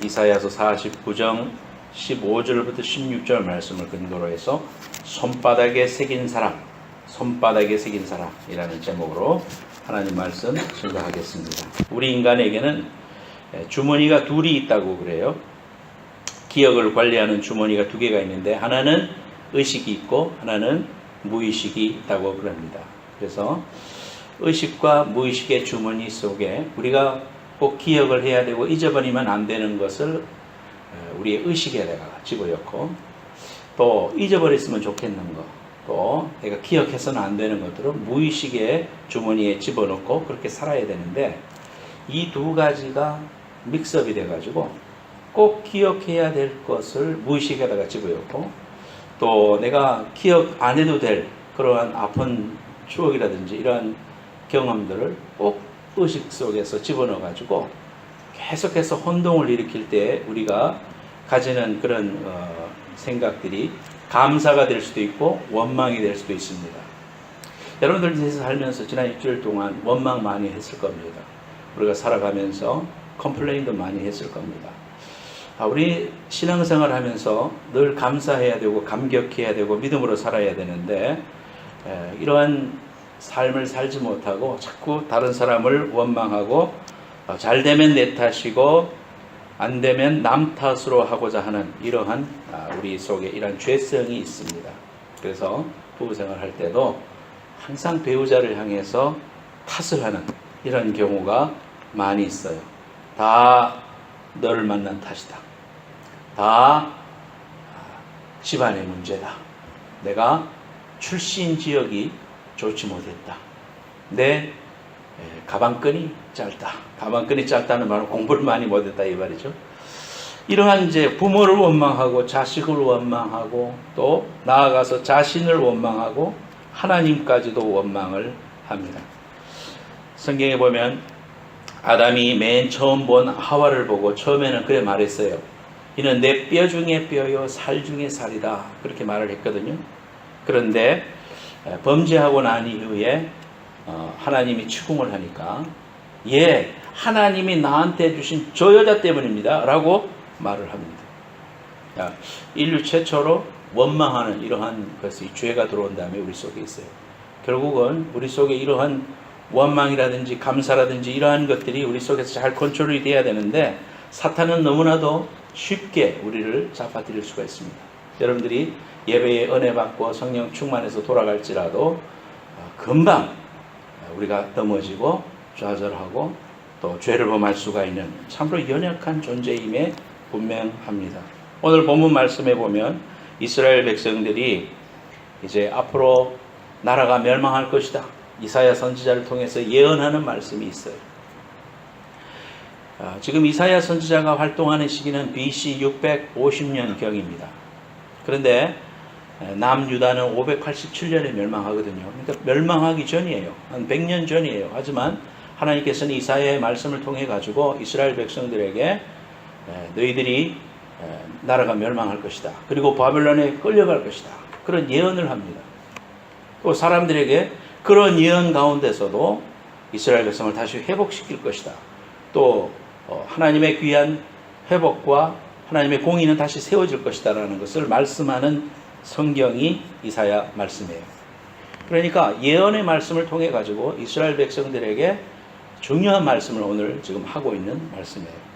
이사야서 49장 15절부터 16절 말씀을 근거로 해서 손바닥에 새긴 사람이라는 제목으로 하나님 말씀 증거하겠습니다. 우리 인간에게는 주머니가 둘이 있다고 그래요. 기억을 관리하는 주머니가 두 개가 있는데 하나는 의식이 있고 하나는 무의식이 있다고 그럽니다. 그래서 의식과 무의식의 주머니 속에 우리가 꼭 기억을 해야 되고 잊어버리면 안 되는 것을 우리의 의식에다가 집어넣고, 또 잊어버렸으면 좋겠는 것, 또 내가 기억해서는 안 되는 것들은 무의식의 주머니에 집어넣고 그렇게 살아야 되는데, 이 두 가지가 믹스업이 돼가지고 꼭 기억해야 될 것을 무의식에다가 집어넣고, 또 내가 기억 안 해도 될 그러한 아픈 추억이라든지 이러한 경험들을 꼭 의식 속에서 집어넣어가지고 계속해서 혼동을 일으킬 때 우리가 가지는 그런 생각들이 감사가 될 수도 있고 원망이 될 수도 있습니다. 여러분들 인생에서 살면서 지난 일주일 동안 원망 많이 했을 겁니다. 우리가 살아가면서 컴플레인도 많이 했을 겁니다. 우리 신앙생활 하면서 늘 감사해야 되고 감격해야 되고 믿음으로 살아야 되는데, 이러한 삶을 살지 못하고 자꾸 다른 사람을 원망하고 잘 되면 내 탓이고 안 되면 남 탓으로 하고자 하는 이러한 우리 속에 이러한 죄성이 있습니다. 그래서 부부생활 할 때도 항상 배우자를 향해서 탓을 하는 이런 경우가 많이 있어요. 다 너를 만난 탓이다. 다 집안의 문제다. 내가 출신 지역이 좋지 못했다. 내 가방끈이 짧다. 가방끈이 짧다는 말은 공부를 많이 못했다 이 말이죠. 이러한 이제 부모를 원망하고 자식을 원망하고 또 나아가서 자신을 원망하고 하나님까지도 원망을 합니다. 성경에 보면 아담이 맨 처음 본 하와를 보고 처음에는 그래 말했어요. 이는 내 뼈 중에 뼈요 살 중에 살이다. 그렇게 말을 했거든요. 그런데 범죄하고 난 이후에 하나님이 추궁을 하니까 하나님이 나한테 주신 저 여자 때문입니다 라고 말을 합니다. 인류 최초로 원망하는 이러한 것이 죄가 들어온 다음에 우리 속에 있어요. 결국은 우리 속에 이러한 원망이라든지 감사라든지 이러한 것들이 우리 속에서 잘 컨트롤이 돼야 되는데, 사탄은 너무나도 쉽게 우리를 잡아들일 수가 있습니다. 여러분들이 예배에 은혜 받고 성령 충만해서 돌아갈지라도 금방 우리가 넘어지고 좌절하고 또 죄를 범할 수가 있는 참으로 연약한 존재임에 분명합니다. 오늘 본문 말씀에 보면 이스라엘 백성들이 이제 앞으로 나라가 멸망할 것이다. 이사야 선지자를 통해서 예언하는 말씀이 있어요. 지금 이사야 선지자가 활동하는 시기는 BC 650년경입니다. 그런데 남유다는 587년에 멸망하거든요. 그러니까 멸망하기 전이에요. 한 100년 전이에요. 하지만 하나님께서는 이사야의 말씀을 통해 가지고 이스라엘 백성들에게 너희들이 나라가 멸망할 것이다. 그리고 바벨론에 끌려갈 것이다. 그런 예언을 합니다. 또 사람들에게 그런 예언 가운데서도 이스라엘 백성을 다시 회복시킬 것이다. 또 하나님의 귀한 회복과 하나님의 공의는 다시 세워질 것이다 라는 것을 말씀하는 성경이 이사야 말씀이에요. 그러니까 예언의 말씀을 통해 가지고 이스라엘 백성들에게 중요한 말씀을 오늘 지금 하고 있는 말씀이에요.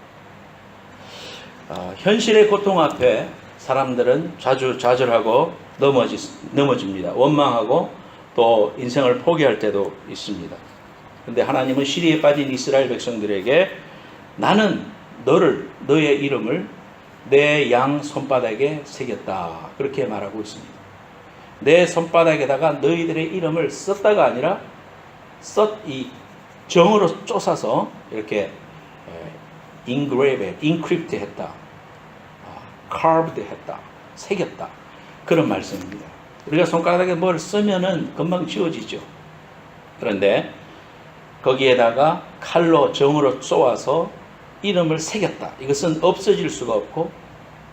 현실의 고통 앞에 사람들은 좌절하고 넘어집니다. 원망하고 또 인생을 포기할 때도 있습니다. 그런데 하나님은 시리에 빠진 이스라엘 백성들에게 나는 너의 이름을 내 양 손바닥에 새겼다. 그렇게 말하고 있습니다. 내 손바닥에다가 너희들의 이름을 썼다가 아니라 이 정으로 쪼사서 이렇게 encrypt 했다. carved 했다. 새겼다. 그런 말씀입니다. 우리가 손가락에 뭘 쓰면은 금방 지워지죠. 그런데 거기에다가 칼로 정으로 쏘아서 이름을 새겼다. 이것은 없어질 수가 없고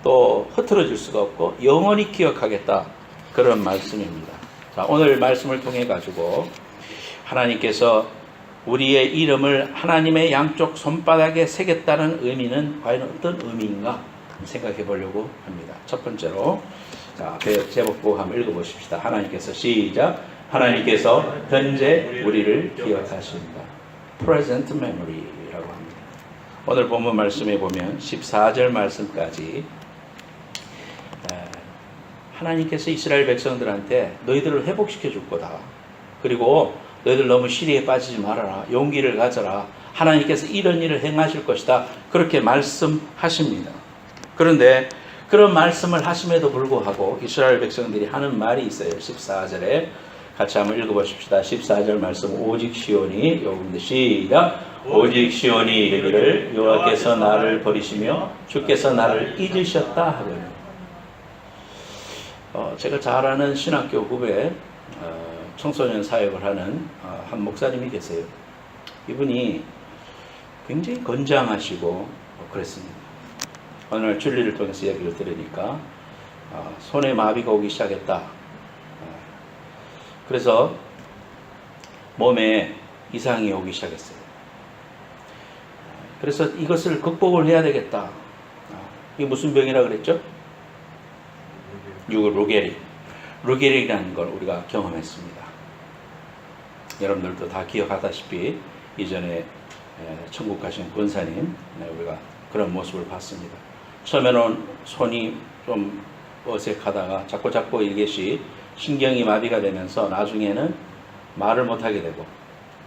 또 흐트러질 수가 없고 영원히 기억하겠다. 그런 말씀입니다. 자, 오늘 말씀을 통해 가지고 하나님께서 우리의 이름을 하나님의 양쪽 손바닥에 새겼다는 의미는 과연 어떤 의미인가 생각해 보려고 합니다. 첫 번째로 자, 제목 보고 한번 읽어보십시다. 하나님께서 시작. 하나님께서 현재 우리를 기억하십니다. Present Memory라고 합니다. 오늘 본문 말씀에 보면 14절 말씀까지 하나님께서 이스라엘 백성들한테 너희들을 회복시켜 줄 거다. 그리고 너희들 너무 시리에 빠지지 말아라. 용기를 가져라. 하나님께서 이런 일을 행하실 것이다. 그렇게 말씀하십니다. 그런데 그런 말씀을 하심에도 불구하고 이스라엘 백성들이 하는 말이 있어요. 14절에 같이 한번 읽어보십시다. 14절 말씀. 오직 시온이 여러분들 시작. 오직 시온이 이르기를 여호와께서 나를 버리시며 주께서 나를 잊으셨다 하거든요. 제가 잘 아는 신학교 후배 청소년 사역을 하는 한 목사님이 계세요. 이분이 굉장히 건장하시고 그랬습니다. 어느 날 진리를 통해서 이야기를 들으니까 손에 마비가 오기 시작했다. 그래서 몸에 이상이 오기 시작했어요. 그래서 이것을 극복을 해야 되겠다. 이게 무슨 병이라 그랬죠? 루게릭이라는 걸 우리가 경험했습니다. 여러분들도 다 기억하다시피 이전에 천국 가신 권사님 우리가 그런 모습을 봤습니다. 처음에는 손이 좀 어색하다가 자꾸 이것이 신경이 마비가 되면서 나중에는 말을 못하게 되고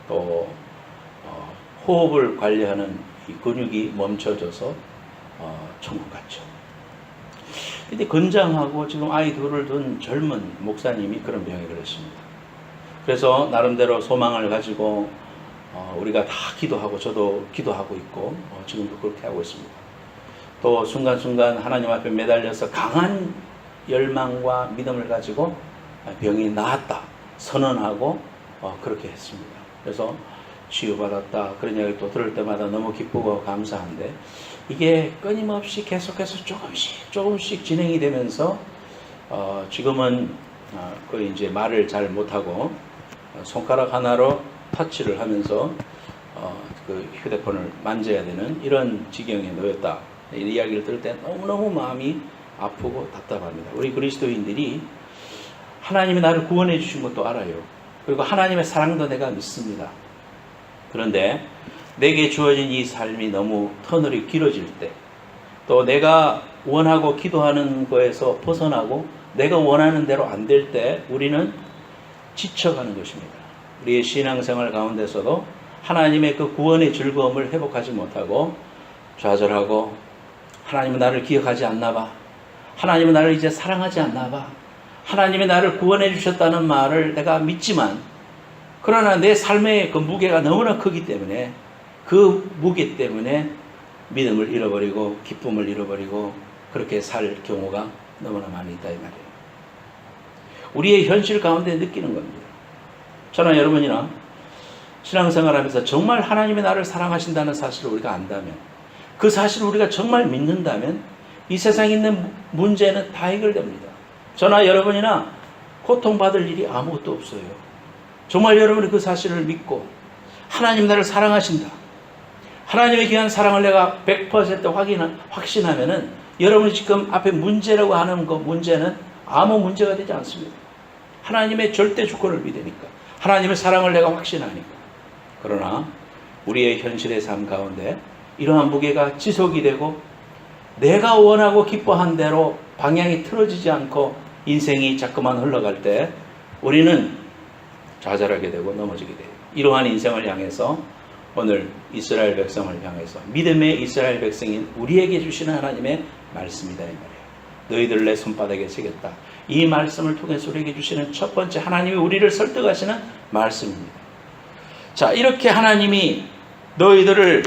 또 호흡을 관리하는 이 근육이 멈춰져서 천국 갔죠. 근데 건장하고 지금 아이 둘을 둔 젊은 목사님이 그런 병에 걸렸습니다. 그래서 나름대로 소망을 가지고 우리가 다 기도하고 저도 기도하고 있고 지금도 그렇게 하고 있습니다. 또 순간순간 하나님 앞에 매달려서 강한 열망과 믿음을 가지고 병이 나았다 선언하고 그렇게 했습니다. 그래서 치유받았다 그런 이야기 또 들을 때마다 너무 기쁘고 감사한데 이게 끊임없이 계속해서 조금씩 진행이 되면서 지금은 거의 이제 말을 잘 못하고 손가락 하나로 터치를 하면서 그 휴대폰을 만져야 되는 이런 지경에 놓였다. 이 이야기를 들을 때 너무너무 마음이 아프고 답답합니다. 우리 그리스도인들이 하나님이 나를 구원해 주신 것도 알아요. 그리고 하나님의 사랑도 내가 믿습니다. 그런데 내게 주어진 이 삶이 너무 터널이 길어질 때, 또 내가 원하고 기도하는 거에서 벗어나고 내가 원하는 대로 안 될 때 우리는 지쳐가는 것입니다. 우리의 신앙생활 가운데서도 하나님의 그 구원의 즐거움을 회복하지 못하고 좌절하고 하나님은 나를 기억하지 않나 봐. 하나님은 나를 이제 사랑하지 않나 봐. 하나님이 나를 구원해 주셨다는 말을 내가 믿지만 그러나 내 삶의 그 무게가 너무나 크기 때문에 그 무게 때문에 믿음을 잃어버리고 기쁨을 잃어버리고 그렇게 살 경우가 너무나 많이 있다 이 말이에요. 우리의 현실 가운데 느끼는 겁니다. 저나 여러분이나 신앙생활하면서 정말 하나님이 나를 사랑하신다는 사실을 우리가 안다면 그 사실을 우리가 정말 믿는다면 이 세상에 있는 문제는 다 해결됩니다. 저나 여러분이나 고통받을 일이 아무것도 없어요. 정말 여러분이 그 사실을 믿고 하나님 나를 사랑하신다. 하나님의 귀한 사랑을 내가 100% 확신하면은 여러분이 지금 앞에 문제라고 하는 그 문제는 아무 문제가 되지 않습니다. 하나님의 절대 주권을 믿으니까. 하나님의 사랑을 내가 확신하니까. 그러나 우리의 현실의 삶 가운데 이러한 무게가 지속이 되고 내가 원하고 기뻐한 대로 방향이 틀어지지 않고 인생이 자꾸만 흘러갈 때 우리는 좌절하게 되고 넘어지게 돼요. 이러한 인생을 향해서 오늘 이스라엘 백성을 향해서 믿음의 이스라엘 백성인 우리에게 주시는 하나님의 말씀이다 이 말이에요. 너희들 내 손바닥에 새겼다. 이 말씀을 통해서 우리에게 주시는 첫 번째 하나님이 우리를 설득하시는 말씀입니다. 자, 이렇게 하나님이 너희들을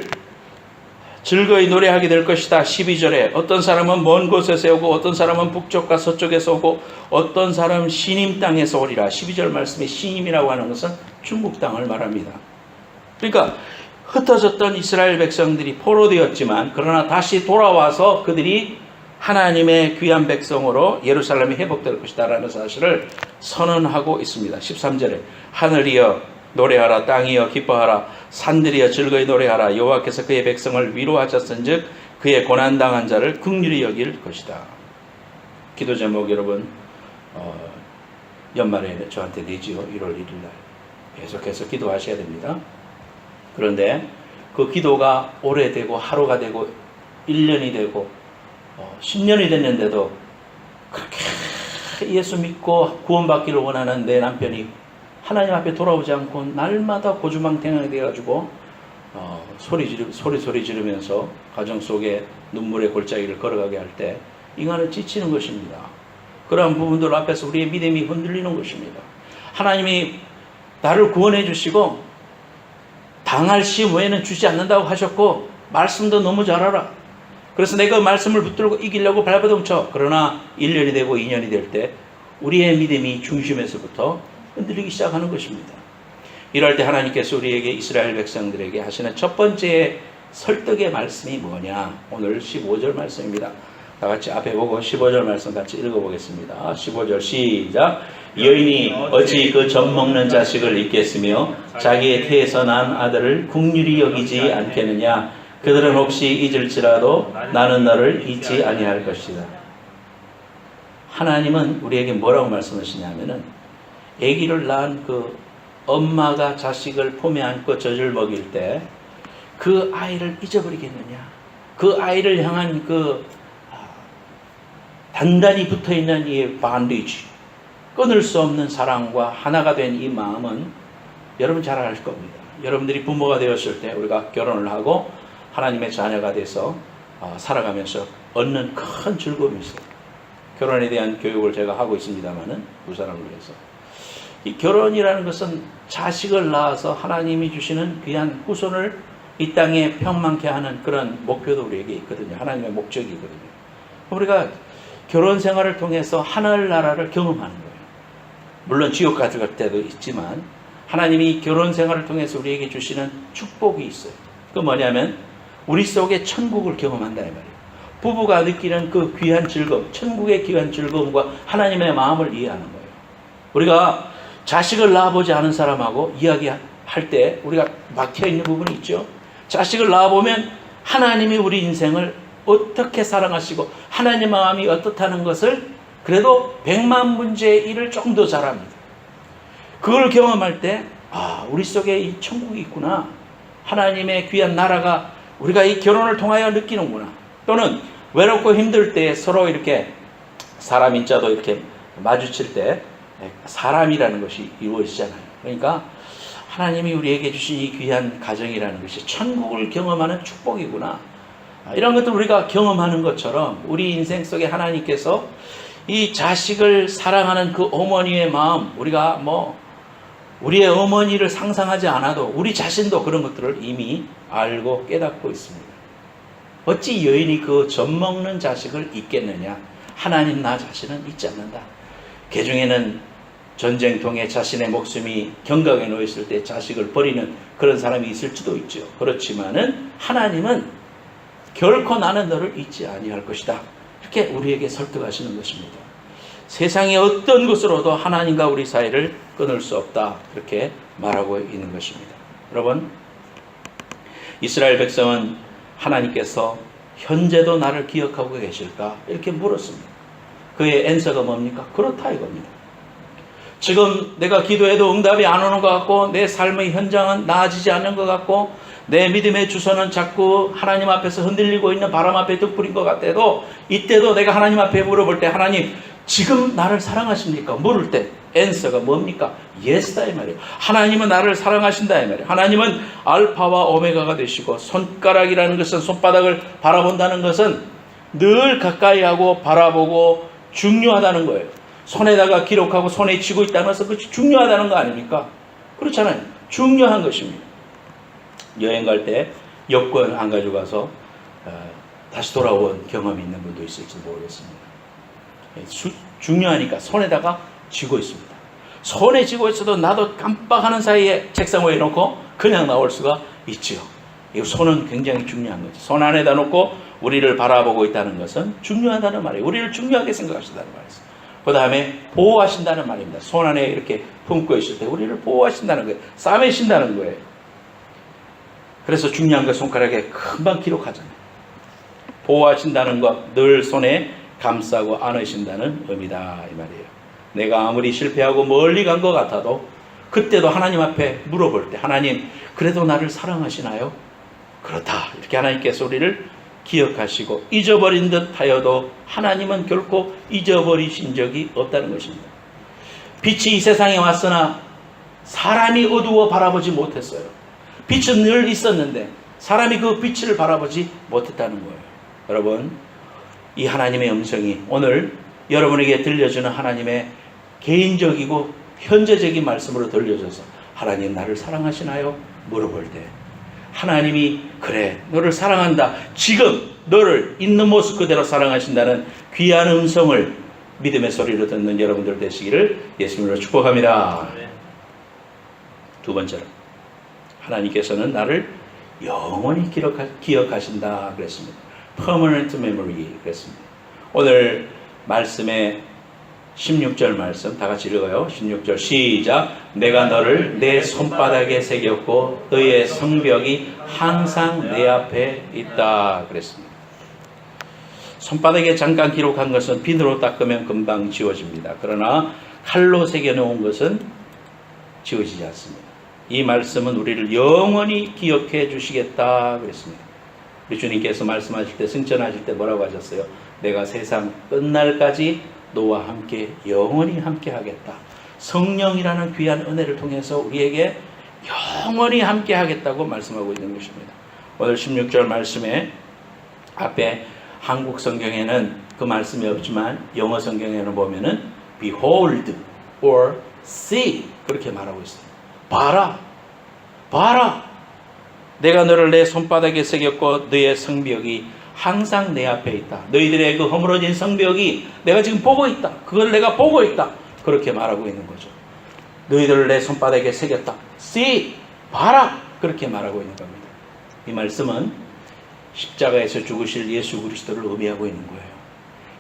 즐거이 노래하게 될 것이다. 12절에 어떤 사람은 먼 곳에서 오고 어떤 사람은 북쪽과 서쪽에서 오고 어떤 사람은 시님 땅에서 오리라. 12절 말씀에 시님이라고 하는 것은 중국 땅을 말합니다. 그러니까 흩어졌던 이스라엘 백성들이 포로되었지만 그러나 다시 돌아와서 그들이 하나님의 귀한 백성으로 예루살렘이 회복될 것이다 라는 사실을 선언하고 있습니다. 13절에 하늘이여 노래하라 땅이여 기뻐하라 산들이여 즐거이 노래하라 여호와께서 그의 백성을 위로하셨은즉 그의 고난당한 자를 긍휼히 여길 것이다. 기도 제목 여러분 연말에 저한테 내지요. 1월 1일날 계속해서 기도하셔야 됩니다. 그런데 그 기도가 오래되고 하루가 되고 1년이 되고 10년이 됐는데도 그렇게 예수 믿고 구원받기를 원하는 내 남편이 하나님 앞에 돌아오지 않고 날마다 고주망태하게 돼가지고 소리 지르면서 가정 속에 눈물의 골짜기를 걸어가게 할 때 인간은 지치는 것입니다. 그러한 부분들 앞에서 우리의 믿음이 흔들리는 것입니다. 하나님이 나를 구원해 주시고 당할 시험 외에는 주지 않는다고 하셨고 말씀도 너무 잘 알아. 그래서 내가 말씀을 붙들고 이기려고 발버둥쳐. 그러나 1년이 되고 2년이 될 때 우리의 믿음이 중심에서부터 흔들리기 시작하는 것입니다. 이럴 때 하나님께서 우리에게 이스라엘 백성들에게 하시는 첫 번째 설득의 말씀이 뭐냐? 오늘 15절 말씀입니다. 다 같이 앞에 보고 15절 말씀 같이 읽어보겠습니다. 15절 시작. 여인이 어찌 그 젖 먹는 자식을 잊겠으며 자기의 태에서 난 아들을 긍휼히 여기지 않겠느냐? 그들은 혹시 잊을지라도 나는 너를 잊지 아니할 것이다. 하나님은 우리에게 뭐라고 말씀하시냐면은 아기를 낳은 그 엄마가 자식을 품에 안고 젖을 먹일 때 그 아이를 잊어버리겠느냐? 그 아이를 향한 그 단단히 붙어있는 이 반디지, 끊을 수 없는 사랑과 하나가 된 이 마음은 여러분 잘 알 겁니다. 여러분들이 부모가 되었을 때 우리가 결혼을 하고 하나님의 자녀가 돼서 살아가면서 얻는 큰 즐거움이 있어요. 결혼에 대한 교육을 제가 하고 있습니다만은 두 사람을 위해서. 이 결혼이라는 것은 자식을 낳아서 하나님이 주시는 귀한 후손을 이 땅에 평만케 하는 그런 목표도 우리에게 있거든요. 하나님의 목적이 있거든요. 우리가 결혼 생활을 통해서 하늘나라를 경험하는 거예요. 물론 지옥 같은 때도 있지만 하나님이 결혼 생활을 통해서 우리에게 주시는 축복이 있어요. 그 뭐냐면 우리 속에 천국을 경험한다 이 말이에요. 부부가 느끼는 그 귀한 즐거움, 천국의 귀한 즐거움과 하나님의 마음을 이해하는 거예요. 우리가 자식을 낳아보지 않은 사람하고 이야기할 때 우리가 막혀있는 부분이 있죠. 자식을 낳아보면 하나님이 우리 인생을 어떻게 사랑하시고 하나님 마음이 어떻다는 것을 그래도 100만 문제의 일을 좀 더 잘합니다. 그걸 경험할 때 우리 속에 이 천국이 있구나. 하나님의 귀한 나라가 우리가 이 결혼을 통하여 느끼는구나. 또는 외롭고 힘들 때 서로 이렇게 사람 인자도 이렇게 마주칠 때 사람이라는 것이 이루어지잖아요. 그러니까 하나님이 우리에게 주신 이 귀한 가정이라는 것이 천국을 경험하는 축복이구나. 이런 것들 우리가 경험하는 것처럼 우리 인생 속에 하나님께서 이 자식을 사랑하는 그 어머니의 마음, 우리가 우리의 어머니를 상상하지 않아도 우리 자신도 그런 것들을 이미 알고 깨닫고 있습니다. 어찌 여인이 그 젖 먹는 자식을 잊겠느냐? 하나님 나 자신은 잊지 않는다. 개중에는 전쟁통에 자신의 목숨이 경각에 놓였을 때 자식을 버리는 그런 사람이 있을지도 있죠. 그렇지만은 하나님은 결코 나는 너를 잊지 아니할 것이다. 이렇게 우리에게 설득하시는 것입니다. 세상의 어떤 것으로도 하나님과 우리 사이를 끊을 수 없다. 그렇게 말하고 있는 것입니다. 여러분, 이스라엘 백성은 하나님께서 현재도 나를 기억하고 계실까? 이렇게 물었습니다. 그의 앤서가 뭡니까? 그렇다 이겁니다. 지금 내가 기도해도 응답이 안 오는 것 같고 내 삶의 현장은 나아지지 않는 것 같고 내 믿음의 주소는 자꾸 하나님 앞에서 흔들리고 있는 바람 앞에 득불인 것 같아도 이때도 내가 하나님 앞에 물어볼 때 하나님 지금 나를 사랑하십니까? 물을 때 앤서가 뭡니까? 예스다 이 말이에요. 하나님은 나를 사랑하신다 이 말이에요. 하나님은 알파와 오메가가 되시고 손가락이라는 것은 손바닥을 바라본다는 것은 늘 가까이 하고 바라보고 중요하다는 거예요. 손에다가 기록하고 손에 쥐고 있다는 것은 그것이 중요하다는 거 아닙니까? 그렇잖아요. 중요한 것입니다. 여행 갈 때 여권 안 가져가서 다시 돌아온 경험이 있는 분도 있을지 모르겠습니다. 중요하니까 손에다가 쥐고 있습니다. 손에 쥐고 있어도 나도 깜빡하는 사이에 책상 위에 놓고 그냥 나올 수가 있죠. 이 손은 굉장히 중요한 거죠. 손 안에다 놓고 우리를 바라보고 있다는 것은 중요하다는 말이에요. 우리를 중요하게 생각하신다는 말이에요. 그 다음에 보호하신다는 말입니다. 손 안에 이렇게 품고 있을 때 우리를 보호하신다는 거예요. 싸매신다는 거예요. 그래서 중요한 거 손가락에 금방 기록하잖아요. 보호하신다는 것, 늘 손에 감싸고 안으신다는 의미다 이 말이에요. 내가 아무리 실패하고 멀리 간 것 같아도 그때도 하나님 앞에 물어볼 때 하나님 그래도 나를 사랑하시나요? 그렇다. 이렇게 하나님께서 우리를 기억하시고 잊어버린 듯 하여도 하나님은 결코 잊어버리신 적이 없다는 것입니다. 빛이 이 세상에 왔으나 사람이 어두워 바라보지 못했어요. 빛은 늘 있었는데 사람이 그 빛을 바라보지 못했다는 거예요. 여러분, 이 하나님의 음성이 오늘 여러분에게 들려주는 하나님의 개인적이고 현재적인 말씀으로 들려줘서 하나님 나를 사랑하시나요? 물어볼 때 하나님이 그래 너를 사랑한다. 지금 너를 있는 모습 그대로 사랑하신다는 귀한 음성을 믿음의 소리로 듣는 여러분들 되시기를 예수님으로 축복합니다. 두 번째로 하나님께서는 나를 영원히 기억하신다 그랬습니다. Permanent memory 그랬습니다. 오늘 말씀의 16절 말씀 다 같이 읽어요. 16절 시작. 내가 너를 내 손바닥에 새겼고 너의 성벽이 항상 내 앞에 있다 그랬습니다. 손바닥에 잠깐 기록한 것은 비누로 닦으면 금방 지워집니다. 그러나 칼로 새겨놓은 것은 지워지지 않습니다. 이 말씀은 우리를 영원히 기억해 주시겠다 그랬습니다. 우리 주님께서 말씀하실 때 승천하실 때 뭐라고 하셨어요? 내가 세상 끝날까지 너와 함께 영원히 함께 하겠다. 성령이라는 귀한 은혜를 통해서 우리에게 영원히 함께 하겠다고 말씀하고 있는 것입니다. 오늘 16절 말씀에 앞에 한국 성경에는 그 말씀이 없지만 영어 성경에는 보면은 behold or see 그렇게 말하고 있어요. 봐라, 봐라. 내가 너를 내 손바닥에 새겼고 너의 성벽이 항상 내 앞에 있다. 너희들의 그 허물어진 성벽이 내가 지금 보고 있다. 그걸 내가 보고 있다. 그렇게 말하고 있는 거죠. 너희들을 내 손바닥에 새겼다. See, 봐라. 그렇게 말하고 있는 겁니다. 이 말씀은 십자가에서 죽으실 예수 그리스도를 의미하고 있는 거예요.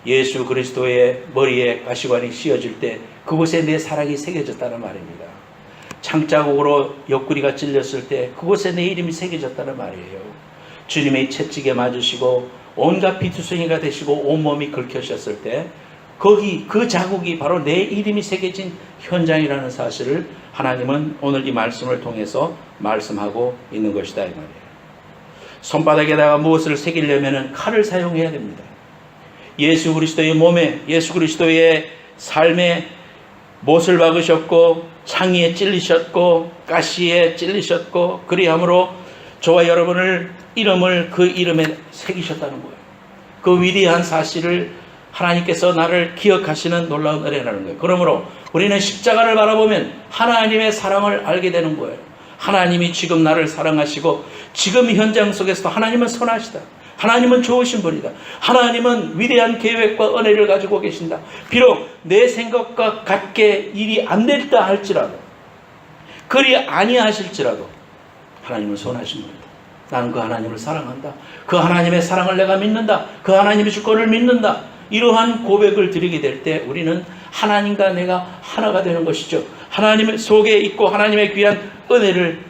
예수 그리스도의 머리에 가시관이 씌어질 때 그곳에 내 사랑이 새겨졌다는 말입니다. 창자국으로 옆구리가 찔렸을 때 그곳에 내 이름이 새겨졌다는 말이에요. 주님의 채찍에 맞으시고 온갖 피투성이가 되시고 온몸이 긁혀졌을 때 거기 그 자국이 바로 내 이름이 새겨진 현장이라는 사실을 하나님은 오늘 이 말씀을 통해서 말씀하고 있는 것이다 이 말이에요. 손바닥에다가 무엇을 새기려면 칼을 사용해야 됩니다. 예수 그리스도의 몸에 예수 그리스도의 삶에 못을 박으셨고 창의에 찔리셨고 가시에 찔리셨고 그리함으로 저와 여러분을 이름을 그 이름에 새기셨다는 거예요. 그 위대한 사실을 하나님께서 나를 기억하시는 놀라운 은혜라는 거예요. 그러므로 우리는 십자가를 바라보면 하나님의 사랑을 알게 되는 거예요. 하나님이 지금 나를 사랑하시고 지금 현장 속에서도 하나님은 선하시다. 하나님은 좋으신 분이다. 하나님은 위대한 계획과 은혜를 가지고 계신다. 비록 내 생각과 같게 일이 안 됐다 할지라도 그리 아니하실지라도 하나님은 선하신 분이다. 나는 그 하나님을 사랑한다. 그 하나님의 사랑을 내가 믿는다. 그 하나님의 주권을 믿는다. 이러한 고백을 드리게 될 때 우리는 하나님과 내가 하나가 되는 것이죠. 하나님 속에 있고 하나님의 귀한 은혜를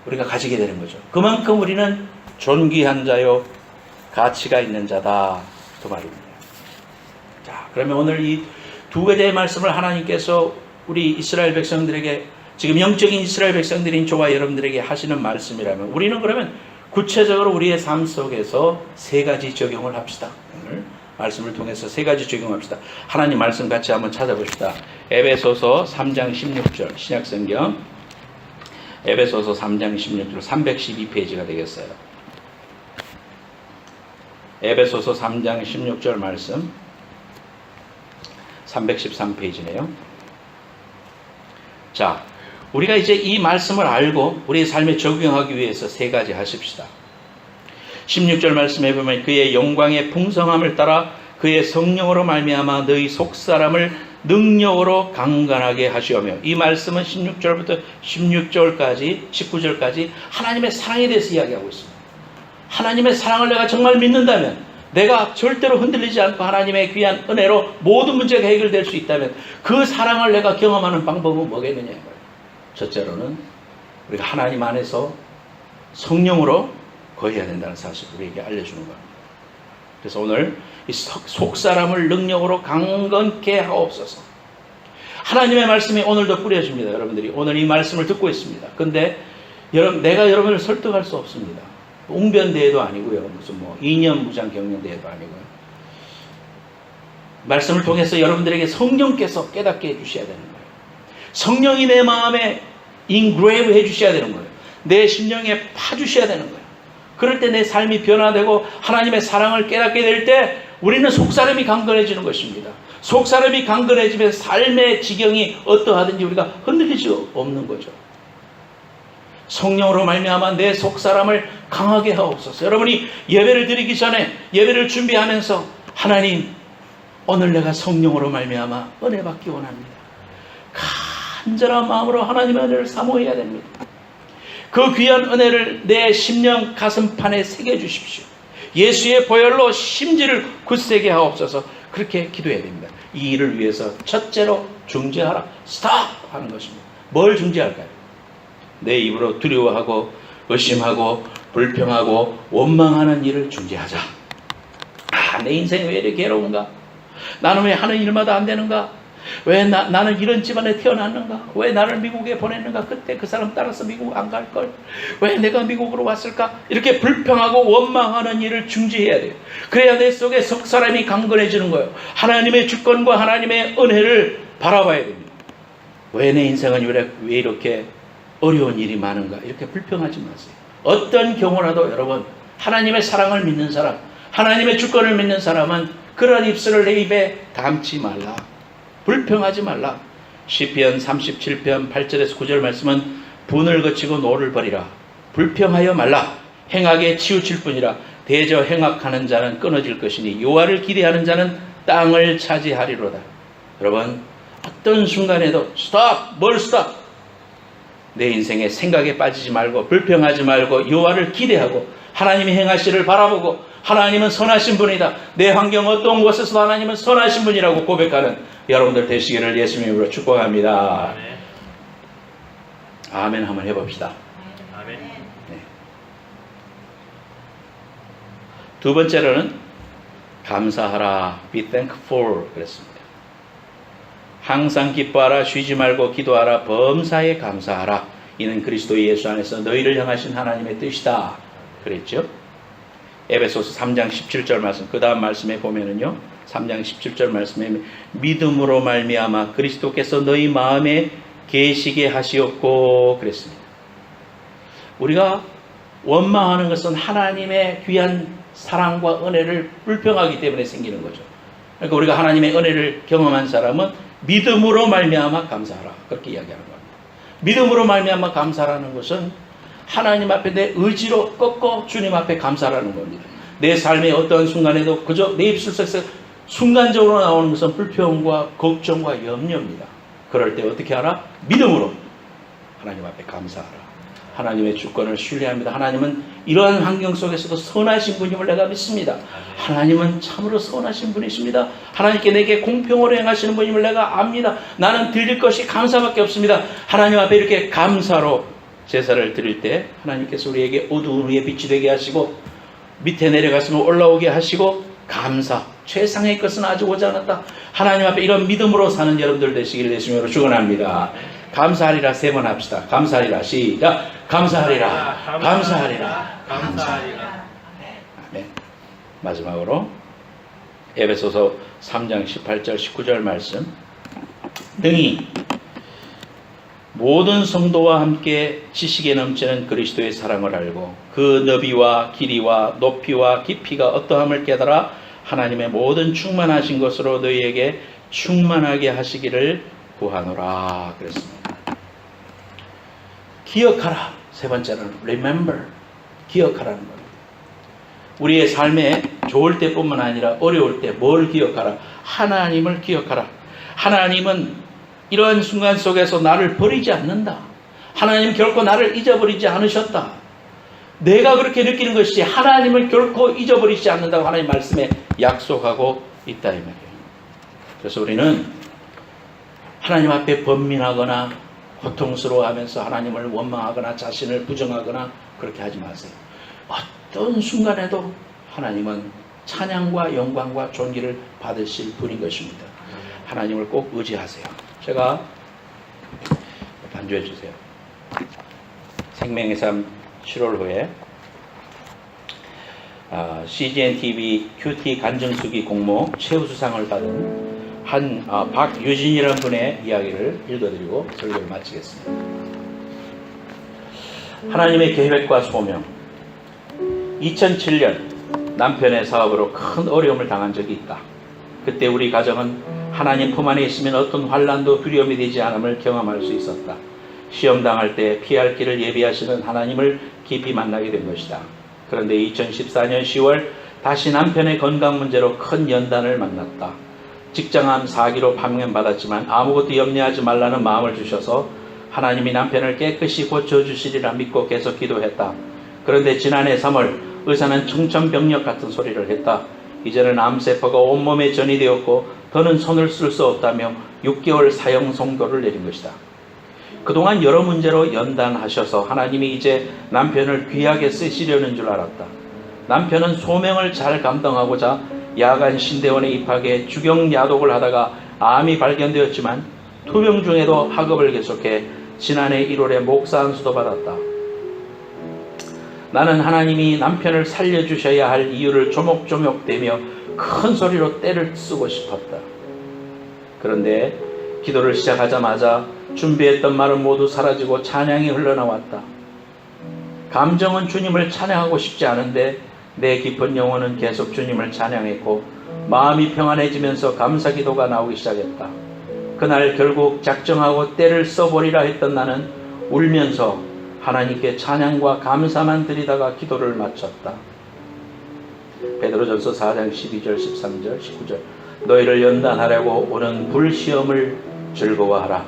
우리가 가지게 되는 거죠. 그만큼 우리는 존귀한 자요 가치가 있는 자다 그 말입니다. 자, 그러면 오늘 이 두 가지의 말씀을 하나님께서 우리 이스라엘 백성들에게 지금 영적인 이스라엘 백성들인 저와 여러분들에게 하시는 말씀이라면 우리는 그러면 구체적으로 우리의 삶 속에서 세 가지 적용을 합시다. 오늘 말씀을 통해서 세 가지 적용합시다. 하나님 말씀 같이 한번 찾아봅시다. 에베소서 3장 16절 신약성경 에베소서 3장 16절 312페이지가 되겠어요. 에베소서 3장 16절 말씀 313페이지네요. 자, 우리가 이제 이 말씀을 알고 우리의 삶에 적용하기 위해서 세 가지 하십시다. 16절 말씀에 보면 그의 영광의 풍성함을 따라 그의 성령으로 말미암아 너희 속사람을 능력으로 강건하게 하시오며 이 말씀은 16절부터 16절까지 19절까지 하나님의 사랑에 대해서 이야기하고 있습니다. 하나님의 사랑을 내가 정말 믿는다면 내가 절대로 흔들리지 않고 하나님의 귀한 은혜로 모든 문제가 해결될 수 있다면 그 사랑을 내가 경험하는 방법은 뭐겠느냐. 첫째로는 우리가 하나님 안에서 성령으로 거해야 된다는 사실을 우리에게 알려주는 겁니다. 그래서 오늘 이 속사람을 능력으로 강건케 하옵소서. 하나님의 말씀이 오늘도 뿌려집니다. 여러분들이 오늘 이 말씀을 듣고 있습니다. 근데 내가 여러분을 설득할 수 없습니다. 웅변대회도 아니고요. 무슨 이념 무장 경연대회도 아니고요. 말씀을 통해서 여러분들에게 성령께서 깨닫게 해주셔야 되는 거예요. 성령이 내 마음에 인그레이브 해주셔야 되는 거예요. 내 심령에 파주셔야 되는 거예요. 그럴 때 내 삶이 변화되고 하나님의 사랑을 깨닫게 될 때 우리는 속사람이 강건해지는 것입니다. 속사람이 강건해지면 삶의 지경이 어떠하든지 우리가 흔들리지 없는 거죠. 성령으로 말미암아 내 속사람을 강하게 하옵소서. 여러분이 예배를 드리기 전에 예배를 준비하면서 하나님, 오늘 내가 성령으로 말미암아 은혜 받기 원합니다. 간절한 마음으로 하나님의 은혜를 사모해야 됩니다. 그 귀한 은혜를 내 심령 가슴판에 새겨주십시오. 예수의 보혈로 심지를 굳세게 하옵소서. 그렇게 기도해야 됩니다. 이 일을 위해서 첫째로 중재하라. 스탑! 하는 것입니다. 뭘 중재할까요? 내 입으로 두려워하고 의심하고 불평하고 원망하는 일을 중재하자. 내 인생이 왜 이렇게 괴로운가? 나는 왜 하는 일마다 안 되는가? 왜 나는 이런 집안에 태어났는가? 왜 나를 미국에 보냈는가? 그때 그 사람 따라서 미국 안 갈걸? 왜 내가 미국으로 왔을까? 이렇게 불평하고 원망하는 일을 중지해야 돼요. 그래야 내 속에 속사람이 강건해지는 거예요. 하나님의 주권과 하나님의 은혜를 바라봐야 됩니다. 왜 내 인생은 왜 이렇게 어려운 일이 많은가? 이렇게 불평하지 마세요. 어떤 경우라도 여러분, 하나님의 사랑을 믿는 사람, 하나님의 주권을 믿는 사람은 그런 입술을 내 입에 담지 말라. 불평하지 말라. 시편 37편 8절에서 9절 말씀은 분을 거치고 노를 버리라. 불평하여 말라. 행악에 치우칠 뿐이라. 대저 행악하는 자는 끊어질 것이니 여호와를 기대하는 자는 땅을 차지하리로다. 여러분, 어떤 순간에도 스톱! 뭘 스톱! 내 인생의 생각에 빠지지 말고 불평하지 말고 여호와를 기대하고 하나님이 행하시를 바라보고 하나님은 선하신 분이다. 내 환경 어떤 곳에서도 하나님은 선하신 분이라고 고백하는 여러분들 되시기를 예수님의 이름으로 축복합니다. 아멘 한번 해봅시다. 아멘. 네. 두 번째로는 감사하라. Be thankful 그랬습니다. 항상 기뻐하라. 쉬지 말고 기도하라. 범사에 감사하라. 이는 그리스도 예수 안에서 너희를 향하신 하나님의 뜻이다. 그랬죠. 에베소서 3장 17절 말씀, 그 다음 말씀에 보면은요, 3장 17절 말씀에 믿음으로 말미암아 그리스도께서 너희 마음에 계시게 하시었고 그랬습니다. 우리가 원망하는 것은 하나님의 귀한 사랑과 은혜를 불평하기 때문에 생기는 거죠. 그러니까 우리가 하나님의 은혜를 경험한 사람은 믿음으로 말미암아 감사하라. 그렇게 이야기하는 겁니다. 믿음으로 말미암아 감사라는 것은 하나님 앞에 내 의지로 꺾고 주님 앞에 감사라는 겁니다. 내 삶의 어떠한 순간에도 그저 내 입술에서 순간적으로 나오는 것은 불평과 걱정과 염려입니다. 그럴 때 어떻게 하라? 믿음으로 하나님 앞에 감사하라. 하나님의 주권을 신뢰합니다. 하나님은 이러한 환경 속에서도 선하신 분임을 내가 믿습니다. 하나님은 참으로 선하신 분이십니다. 하나님께 내게 공평으로 행하시는 분임을 내가 압니다. 나는 드릴 것이 감사밖에 없습니다. 하나님 앞에 이렇게 감사로 제사를 드릴 때 하나님께서 우리에게 어두운 위에 빛이 되게 하시고 밑에 내려갔으면 올라오게 하시고 감사, 최상의 것은 아직 오지 않았다. 하나님 앞에 이런 믿음으로 사는 여러분들 되시기를 예수님으로 축원합니다. 감사하리라 세 번 합시다. 감사하리라 시작. 감사하리라. 감사하리라. 감사하리라. 아멘. 마지막으로 에베소서 3장 18절 19절 말씀. 능히 모든 성도와 함께 지식에 넘치는 그리스도의 사랑을 알고 그 너비와 길이와 높이와 깊이가 어떠함을 깨달아 하나님의 모든 충만하신 것으로 너희에게 충만하게 하시기를 구하노라 그랬습니다. 기억하라. 세 번째는 remember. 기억하라는 겁니다. 우리의 삶에 좋을 때뿐만 아니라 어려울 때 뭘 기억하라? 하나님을 기억하라. 하나님은 이러한 순간 속에서 나를 버리지 않는다. 하나님 결코 나를 잊어버리지 않으셨다. 내가 그렇게 느끼는 것이 하나님을 결코 잊어버리지 않는다고 하나님 말씀에 약속하고 있다 이 말이에요. 그래서 우리는 하나님 앞에 번민하거나 고통스러워하면서 하나님을 원망하거나 자신을 부정하거나 그렇게 하지 마세요. 어떤 순간에도 하나님은 찬양과 영광과 존귀를 받으실 분인 것입니다. 하나님을 꼭 의지하세요. 제가 반주해 주세요. 생명의 삶 7월 후에 CGN TV 큐티 간증수기 공모 최우수상을 받은 한 박유진이라는 분의 이야기를 읽어드리고 설교를 마치겠습니다. 하나님의 계획과 소명. 2007년 남편의 사업으로 큰 어려움을 당한 적이 있다. 그때 우리 가정은 하나님 품 안에 있으면 어떤 환난도 두려움이 되지 않음을 경험할 수 있었다. 시험 당할 때 피할 길을 예비하시는 하나님을 깊이 만나게 된 것이다. 그런데 2014년 10월 다시 남편의 건강 문제로 큰 연단을 만났다. 직장암 4기로 판명받았지만 아무것도 염려하지 말라는 마음을 주셔서 하나님이 남편을 깨끗이 고쳐주시리라 믿고 계속 기도했다. 그런데 지난해 3월 의사는 청천벽력 같은 소리를 했다. 이제는 암세포가 온몸에 전이되었고 더는 손을 쓸 수 없다며 6개월 사형 선고를 내린 것이다. 그동안 여러 문제로 연단하셔서 하나님이 이제 남편을 귀하게 쓰시려는 줄 알았다. 남편은 소명을 잘 감당하고자 야간 신대원에 입학해 주경야독을 하다가 암이 발견되었지만 투병 중에도 학업을 계속해 지난해 1월에 목사 안수도 받았다. 나는 하나님이 남편을 살려주셔야 할 이유를 조목조목대며 큰 소리로 떼를 쓰고 싶었다. 그런데 기도를 시작하자마자 준비했던 말은 모두 사라지고 찬양이 흘러나왔다. 감정은 주님을 찬양하고 싶지 않은데 내 깊은 영혼은 계속 주님을 찬양했고 마음이 평안해지면서 감사기도가 나오기 시작했다. 그날 결국 작정하고 때를 써버리라 했던 나는 울면서 하나님께 찬양과 감사만 드리다가 기도를 마쳤다. 베드로전서 4장 12절 13절 19절 너희를 연단하려고 오는 불시험을 즐거워하라.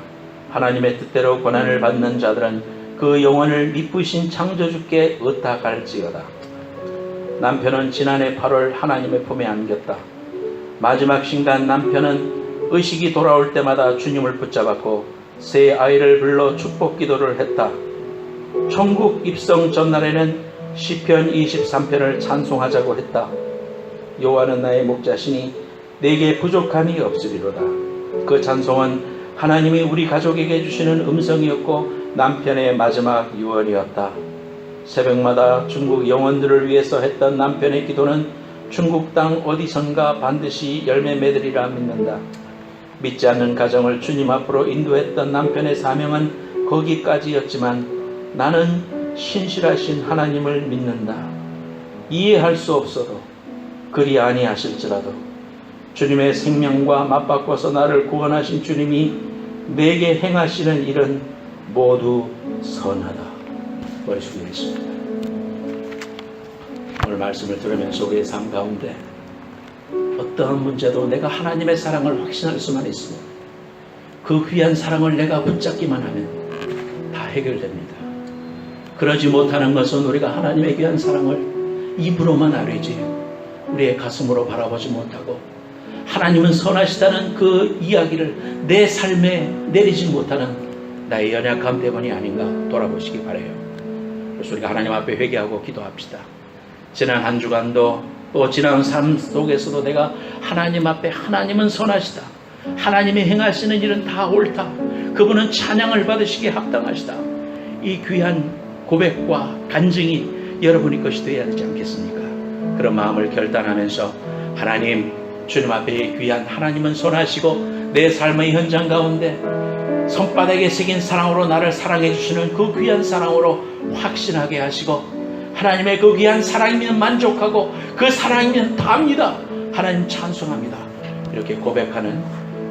하나님의 뜻대로 고난을 받는 자들은 그 영혼을 미쁘신 창조주께 의탁할지어다. 남편은 지난해 8월 하나님의 품에 안겼다. 마지막 순간 남편은 의식이 돌아올 때마다 주님을 붙잡았고 새 아이를 불러 축복 기도를 했다. 천국 입성 전날에는 시편 23편을 찬송하자고 했다. 여호와는 나의 목자시니 내게 부족함이 없으리로다. 그 찬송은 하나님이 우리 가족에게 주시는 음성이었고 남편의 마지막 유언이었다. 새벽마다 중국 영혼들을 위해서 했던 남편의 기도는 중국 땅 어디선가 반드시 열매 맺으리라 믿는다. 믿지 않는 가정을 주님 앞으로 인도했던 남편의 사명은 거기까지였지만 나는 신실하신 하나님을 믿는다. 이해할 수 없어도 그리 아니하실지라도 주님의 생명과 맞바꿔서 나를 구원하신 주님이 내게 행하시는 일은 모두 선하다. 머리 숙이겠습니다. 오늘 말씀을 들으면서 우리의 삶 가운데 어떠한 문제도 내가 하나님의 사랑을 확신할 수만 있으면 그 귀한 사랑을 내가 붙잡기만 하면 다 해결됩니다. 그러지 못하는 것은 우리가 하나님의 귀한 사랑을 입으로만 알지 우리의 가슴으로 바라보지 못하고 하나님은 선하시다는 그 이야기를 내 삶에 내리지 못하는 나의 연약함 때문이 아닌가 돌아보시기 바라요. 그래서 우리가 하나님 앞에 회개하고 기도합시다. 지난 한 주간도 또 지난 삶 속에서도 내가 하나님 앞에 하나님은 선하시다. 하나님이 행하시는 일은 다 옳다. 그분은 찬양을 받으시기에 합당하시다. 이 귀한 고백과 간증이 여러분의 것이 되어야 되지 않겠습니까? 그런 마음을 결단하면서 하나님, 주님 앞에 귀한 하나님은 선하시고 내 삶의 현장 가운데 손바닥에 새긴 사랑으로 나를 사랑해 주시는 그 귀한 사랑으로 확신하게 하시고 하나님의 그 귀한 사랑이면 만족하고 그 사랑이면 답니다. 하나님 찬송합니다. 이렇게 고백하는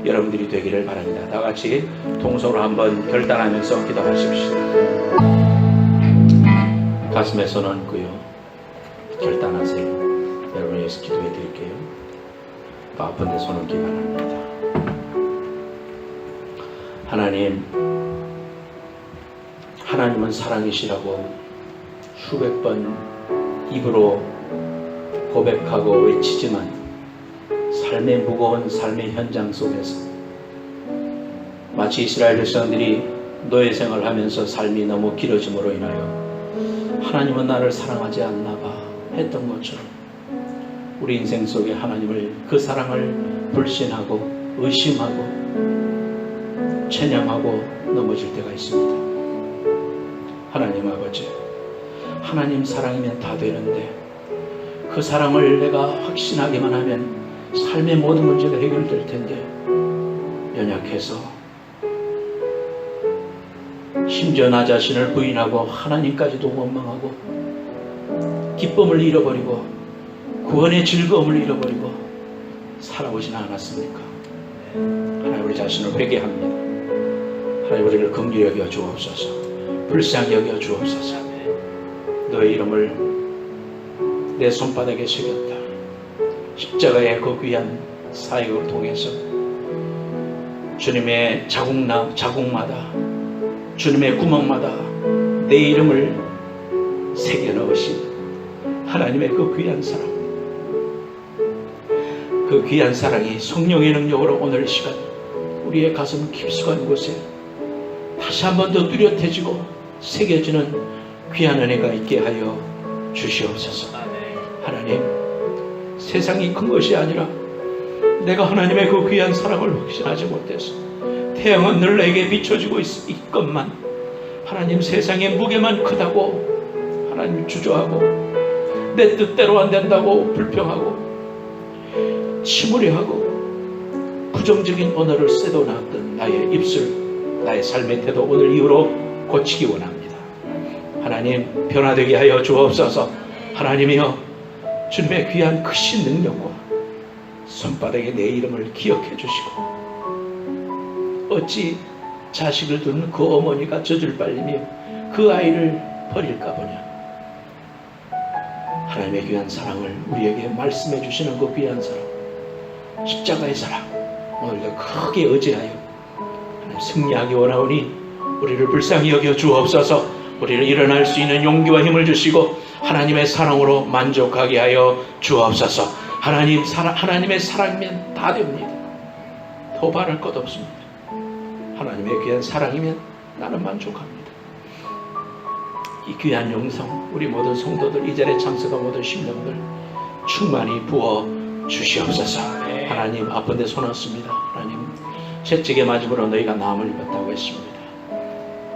여러분들이 되기를 바랍니다. 다 같이 동서로 한번 결단하면서 기도하십시오. 가슴에 손 얹고요. 결단하세요. 여러분 위해서 기도해 드릴게요. 또 아픈데 손 얹기 바랍니다. 하나님, 하나님은 사랑이시라고 수백 번 입으로 고백하고 외치지만 삶의 무거운 삶의 현장 속에서 마치 이스라엘 백성들이 노예 생활을 하면서 삶이 너무 길어짐으로 인하여 하나님은 나를 사랑하지 않나 봐 했던 것처럼 우리 인생 속에 하나님을 그 사랑을 불신하고 의심하고 체념하고 넘어질 때가 있습니다. 하나님 아버지, 하나님 사랑이면 다 되는데 그 사랑을 내가 확신하기만 하면 삶의 모든 문제가 해결될 텐데 연약해서 심지어 나 자신을 부인하고 하나님까지도 원망하고 기쁨을 잃어버리고 구원의 즐거움을 잃어버리고 살아오지는 않았습니까? 하나님 우리 자신을 회개합니다. 하나님 우리를 긍휼히 여겨 주옵소서. 불쌍히 여겨 주옵소서. 너의 이름을 내 손바닥에 새겼다. 십자가의 그 귀한 사역을 통해서 주님의 자국마다 주님의 구멍마다 내 이름을 새겨 넣으신 하나님의 그 귀한 사랑, 그 귀한 사랑이 성령의 능력으로 오늘 시간 우리의 가슴 깊숙한 곳에 다시 한 번 더 뚜렷해지고 새겨지는 귀한 은혜가 있게 하여 주시옵소서. 하나님, 세상이 큰 것이 아니라 내가 하나님의 그 귀한 사랑을 확신하지 못해서 태양은 늘 내게 비춰지고 있건만 하나님 세상의 무게만 크다고 하나님 주저하고 내 뜻대로 안 된다고 불평하고 치무려하고 부정적인 언어를 쎄도놨던 나의 입술, 나의 삶의 태도 오늘 이후로 고치기 원합니다. 하나님 변화되게 하여 주옵소서. 하나님이여 주님의 귀한 크신 능력과 손바닥에 내 이름을 기억해 주시고 어찌 자식을 두는 그 어머니가 젖을 빨리며 그 아이를 버릴까 보냐. 하나님의 귀한 사랑을 우리에게 말씀해 주시는 그 귀한 사랑, 십자가의 사랑 오늘도 크게 의지하여 하나님 승리하기 원하오니 우리를 불쌍히 여겨 주옵소서. 우리를 일어날 수 있는 용기와 힘을 주시고 하나님의 사랑으로 만족하게 하여 주옵소서. 하나님의 사랑이면 다 됩니다. 더 바랄 것 없습니다. 하나님의 귀한 사랑이면 나는 만족합니다. 이 귀한 영성 우리 모든 성도들, 이 자리에 참석한 모든 심령들 충만히 부어 주시옵소서. 하나님 아픈 데 손 얹습니다. 하나님 채찍에 맞음으로 너희가 나음을 입었다고 했습니다.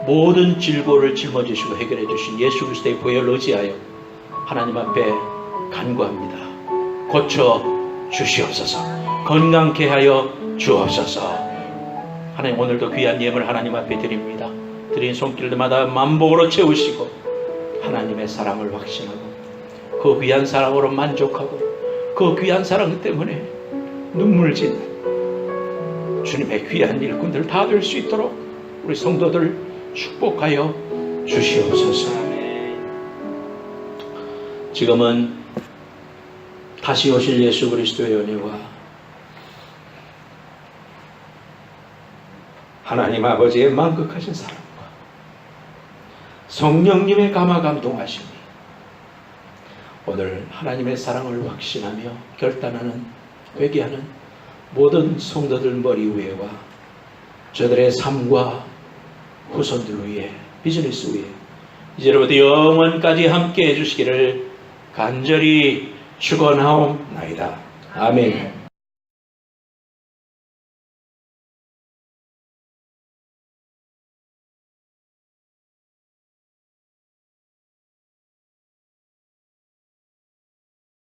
모든 질고를 짊어지시고 해결해 주신 예수 그리스도의 보혈을 의지하여 하나님 앞에 간구합니다. 고쳐 주시옵소서. 건강케 하여 주옵소서. 하나님 오늘도 귀한 예물 하나님 앞에 드립니다. 드린 손길들마다 만복으로 채우시고 하나님의 사랑을 확신하고 그 귀한 사랑으로 만족하고 그 귀한 사랑 때문에 눈물 짓는 주님의 귀한 일꾼들 다 될 수 있도록 우리 성도들 축복하여 주시옵소서. 지금은 다시 오실 예수 그리스도의 은혜와 하나님 아버지의 만극하신 사랑과 성령님의 감화 감동하심이 오늘 하나님의 사랑을 확신하며 결단하는 회개하는 모든 성도들 머리 위에와 저들의 삶과 후손들 위에 비즈니스 위에 이제로부터 영원까지 함께 해주시기를 간절히 축원하옵나이다. 아멘.